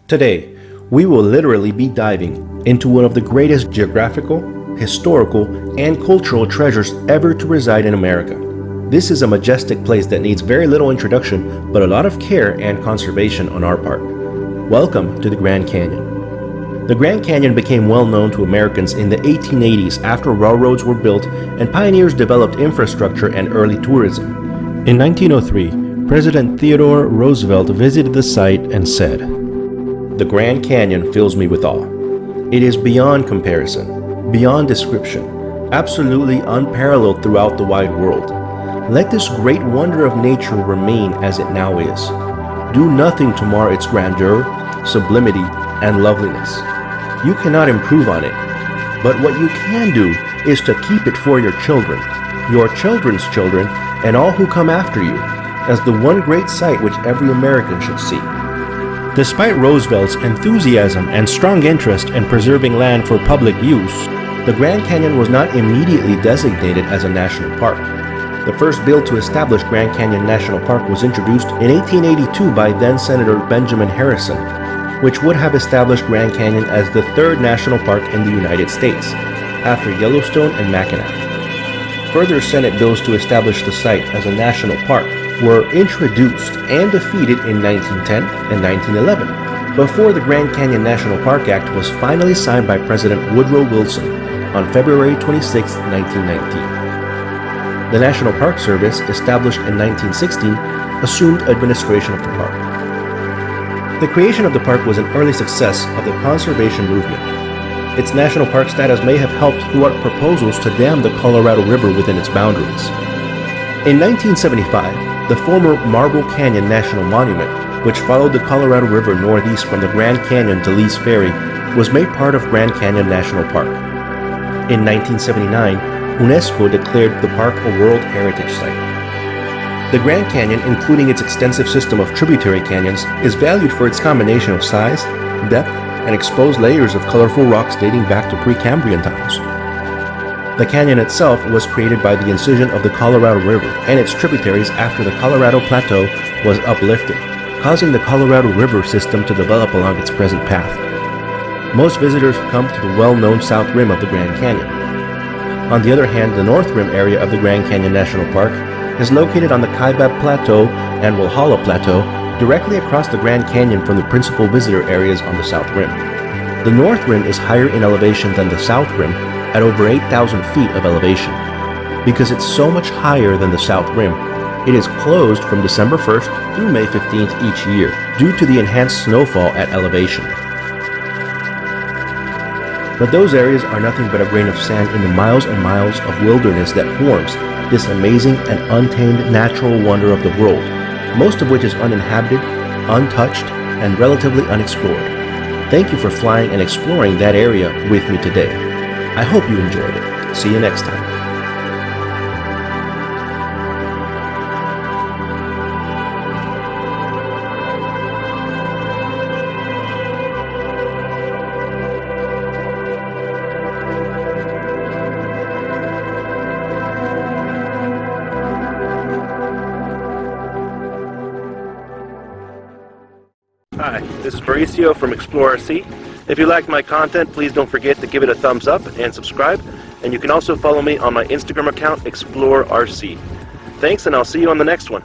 Today, we will literally be diving into one of the greatest geographical, historical, and cultural treasures ever to reside in America. This is a majestic place that needs very little introduction, but a lot of care and conservation on our part. Welcome to the Grand Canyon. The Grand Canyon became well known to Americans in the 1880s after railroads were built and pioneers developed infrastructure and early tourism. In 1903, President Theodore Roosevelt visited the site and said, "The Grand Canyon fills me with awe. It is beyond comparison, beyond description, absolutely unparalleled throughout the wide world. Let this great wonder of nature remain as it now is. Do nothing to mar its grandeur, sublimity, and loveliness. You cannot improve on it, but what you can do is to keep it for your children, your children's children, and all who come after you, as the one great sight which every American should see." Despite Roosevelt's enthusiasm and strong interest in preserving land for public use, the Grand Canyon was not immediately designated as a national park. The first bill to establish Grand Canyon National Park was introduced in 1882 by then-Senator Benjamin Harrison, which would have established Grand Canyon as the third national park in the United States, after Yellowstone and Mackinac. Further Senate bills to establish the site as a national park were introduced and defeated in 1910 and 1911, before the Grand Canyon National Park Act was finally signed by President Woodrow Wilson on February 26, 1919. The National Park Service, established in 1916, assumed administration of the park. The creation of the park was an early success of the conservation movement. Its national park status may have helped thwart proposals to dam the Colorado River within its boundaries. In 1975, the former Marble Canyon National Monument, which followed the Colorado River northeast from the Grand Canyon to Lee's Ferry, was made part of Grand Canyon National Park. In 1979, UNESCO declared the park a World Heritage Site. The Grand Canyon, including its extensive system of tributary canyons, is valued for its combination of size, depth, and exposed layers of colorful rocks dating back to Precambrian times. The canyon itself was created by the incision of the Colorado River and its tributaries after the Colorado Plateau was uplifted, causing the Colorado River system to develop along its present path. Most visitors come to the well-known south rim of the Grand Canyon. On the other hand, the north rim area of the Grand Canyon National Park is located on the Kaibab Plateau and Walhalla Plateau, directly across the Grand Canyon from the principal visitor areas on the south rim. The north rim is higher in elevation than the south rim, at over 8,000 feet of elevation. Because it's so much higher than the south rim, it is closed from December 1st through May 15th each year due to the enhanced snowfall at elevation. But those areas are nothing but a grain of sand in the miles and miles of wilderness that forms this amazing and untamed natural wonder of the world, most of which is uninhabited, untouched, and relatively unexplored. Thank you for flying and exploring that area with me today. I hope you enjoyed it. See you next time. Hi, this is Mauricio from ExploreRC. If you liked my content, please don't forget to give it a thumbs up and subscribe. And you can also follow me on my Instagram account, ExploreRC. Thanks, and I'll see you on the next one.